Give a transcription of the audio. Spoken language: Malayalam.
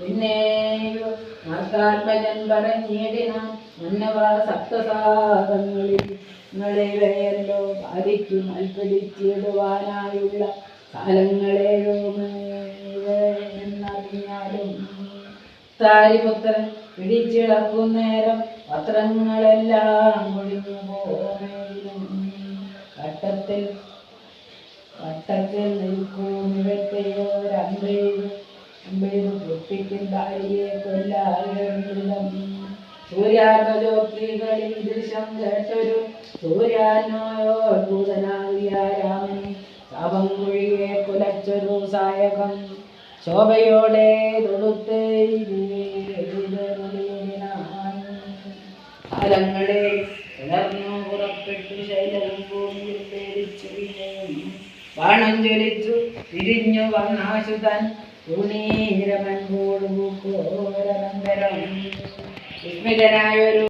പിന്നെ ആത്മാത്മജൻ പറഞ്ഞിടിന മന്നവാ സപ്തസാഗങ്ങളിൽ നിങ്ങളിവയല്ലോ ബാധിക്കും അൽപ്പിടിച്ചിടുവാനായുള്ള കാലങ്ങളെയോ എന്നറിഞ്ഞാലും താരിപുത്രൻ പിടിച്ചിളക്കുന്നേരം പത്രങ്ങളെല്ലാം ഒഴിഞ്ഞു പോകേലും വട്ടത്തിൽ നിൽക്കൂന്നിവത്തെയോരമ്പെയ്തു പൊട്ടിക്കും ഭാര്യയെ കൊല്ലാകൃതം സൂര്യാത്മജ്യോതികളിൽ ദൃശ്യം കേട്ടൊരു സൂര്യാത്മയോദ്ഭൂതനാകിയ രാമനെ ശാപം കുഴിയെ കുലച്ചൊരു സായകം ശോഭയോടെ തൊടുത്ത് കാലങ്ങളെ ഉണർന്നു പുറപ്പെട്ടു ശൈലവും ഭൂമിയിൽ പേടിച്ചു വിനയും ബാണം ജ്വലിച്ചു തിരിഞ്ഞു വന്നാശുതൻ തുണീരമൻ കൂടുകൂരനന്തരം വിസ്മിതനായൊരു